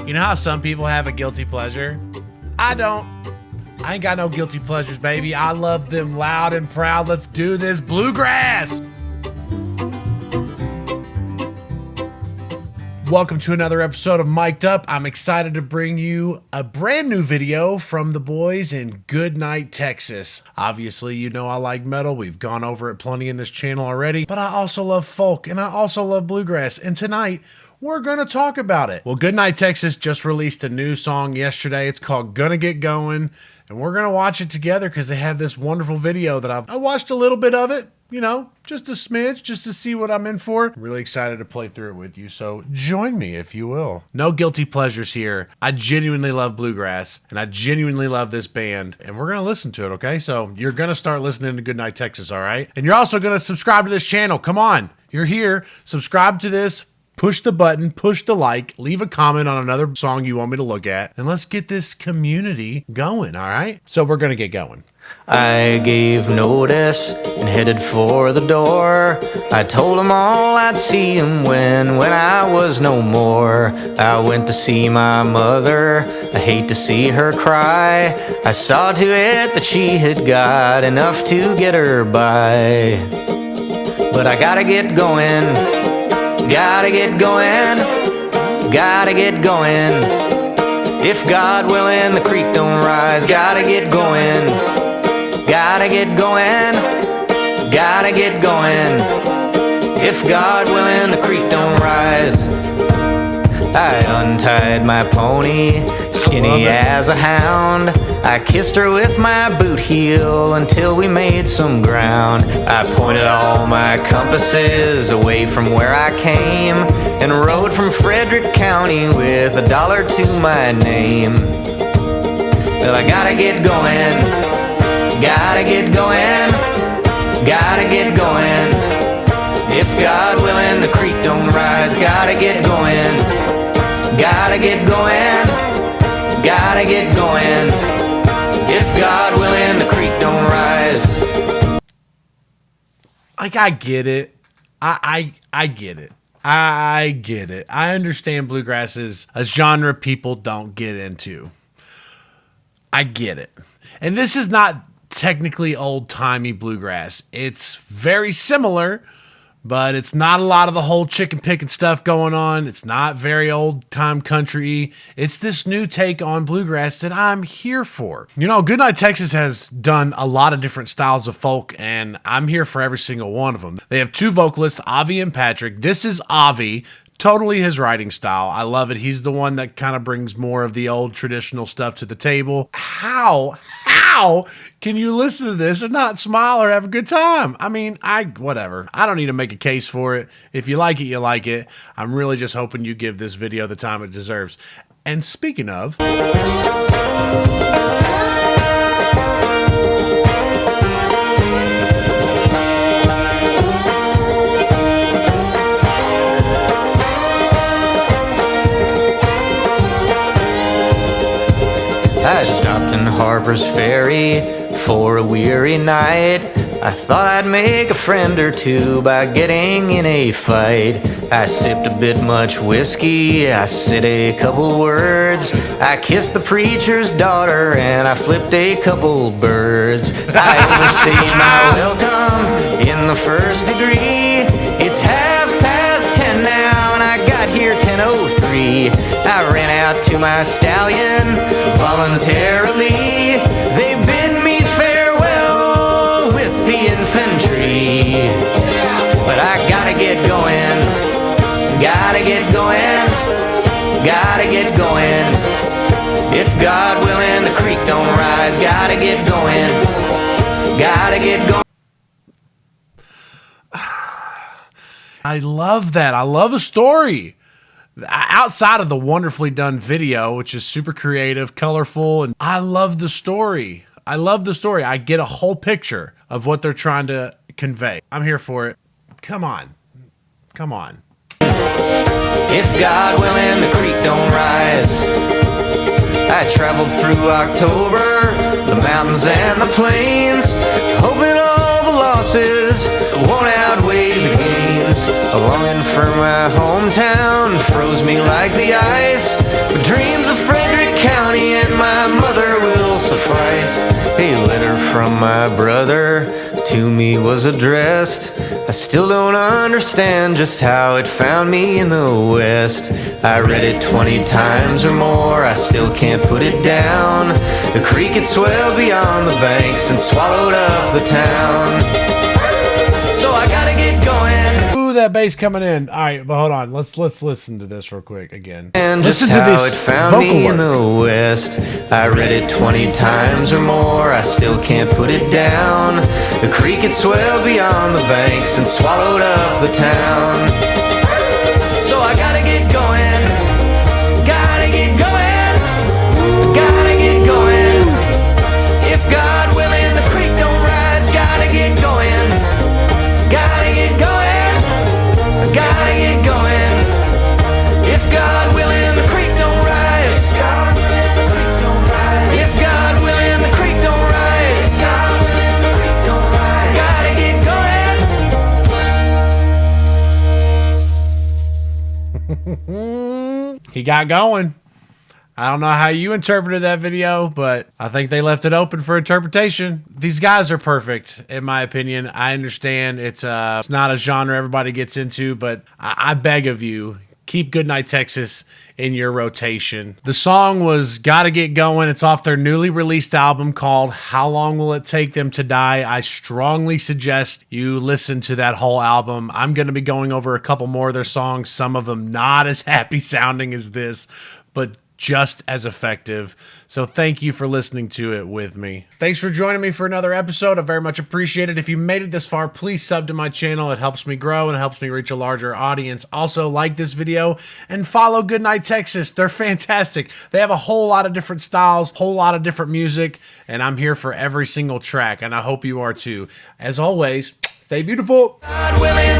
You know how some people have a guilty pleasure? I don't. I ain't got no guilty pleasures, baby. I love them loud and proud. Let's do this bluegrass. Welcome to another episode of Mic'd Up. I'm excited to bring you a brand new video from the boys in Goodnight, Texas. Obviously, you know I like metal. We've gone over it plenty in this channel already, but I also love folk and I also love bluegrass. And tonight, we're gonna talk about it. Well, Goodnight, Texas just released a new song yesterday. It's called Gonna Get Going, and we're gonna watch it together because they have this wonderful video that I watched a little bit of it. You know, just a smidge, just to see what I'm in for. I'm really excited to play through it with you, so join me if you will. No guilty pleasures here. I genuinely love bluegrass, and I genuinely love this band, and we're gonna listen to it, okay? So you're gonna start listening to Goodnight, Texas, all right? And you're also gonna subscribe to this channel. Come on, you're here. Subscribe to this. Push the button, push the like, leave a comment on another song you want me to look at, and let's get this community going, all right? So we're gonna get going. I gave notice and headed for the door. I told them all I'd see them when I was no more. I went to see my mother, I hate to see her cry. I saw to it that she had got enough to get her by. But I gotta get going. Gotta get going, gotta get going. If God willing, the creek don't rise. Gotta get going, gotta get going, gotta get going. If God willing, the creek don't rise. I untied my pony, skinny as a hound. I kissed her with my boot heel until we made some ground. I pointed all my compasses away from where I came and rode from Frederick County with $1 to my name. Well, I gotta get going, gotta get going, gotta get going. If God willing, the creek don't rise. Gotta get going. Gotta get going, gotta get going. If God willing, the creek don't rise. Like, I get it. I get it. I get it. I understand bluegrass is a genre people don't get into. I get it. And this is not technically old-timey bluegrass. It's very similar, but it's not a lot of the whole chicken picking stuff going on. It's not very old time country. It's this new take on bluegrass that I'm here for. You know, Goodnight, Texas has done a lot of different styles of folk, and I'm here for every single one of them. They have two vocalists, Avi and Patrick. This is Avi. Totally his writing style. I love it. He's the one that kind of brings more of the old traditional stuff to the table. How can you listen to this and not smile or have a good time? I mean, whatever. I don't need to make a case for it. If you like it, you like it. I'm really just hoping you give this video the time it deserves. And speaking of... I stopped in Harper's Ferry for a weary night. I thought I'd make a friend or two by getting in a fight. I sipped a bit much whiskey, I said a couple words. I kissed the preacher's daughter and I flipped a couple birds. I overstayed my welcome in the first degree. It's 10:30 now and I got here 10:03. I ran out to my stallion voluntarily. They bid me farewell with the infantry. But I gotta get going, gotta get going, gotta get going. If God willing, the creek don't rise. Gotta get going, gotta get going. I love that. I love a story. Outside of the wonderfully done video, which is super creative, colorful, and I love the story. I love the story. I get a whole picture of what they're trying to convey. I'm here for it. Come on. Come on. If God willing, the creek don't rise. I traveled through October, the mountains and the plains, hoping all the losses won't outweigh the gains. A longing for my hometown froze me like the ice. But from my brother to me was addressed. I still don't understand just how it found me in the West. I read it 20 times or more, I still can't put it down. The creek had swelled beyond the banks and swallowed up the town. So I gotta get going. Ooh, that bass coming in. All right, but hold on. Let's listen to this real quick again. And listen just to how this it found vocal me work. in the West. I read it 20 times or more, I still can't put it down. The creek had swelled beyond the banks and swallowed up the town. So I gotta get going. Gotta get going. Gotta get going. If God willing the creek don't rise, gotta get going. Gotta get going. Gotta get going. If God willing the creek don't rise. If God willing the creek don't rise. If God willing the creek don't rise. If God willing the creek don't rise. Gotta get going. He got going. I don't know how you interpreted that video, but I think they left it open for interpretation. These guys are perfect, in my opinion. I understand it's not a genre everybody gets into, but I beg of you, keep Goodnight, Texas in your rotation. The song was Gotta Get Going. It's off their newly released album called How Long Will It Take Them to Die? I strongly suggest you listen to that whole album. I'm going to be going over a couple more of their songs, some of them not as happy sounding as this, but just as effective. So thank you for listening to it with me. Thanks for joining me for another episode. I very much appreciate it. If you made it this far, please sub to my channel. It helps me grow and it helps me reach a larger audience. Also, like this video and follow Goodnight, Texas. They're fantastic. They have a whole lot of different styles, whole lot of different music, and I'm here for every single track, and I hope you are too. As always, stay beautiful. God willing.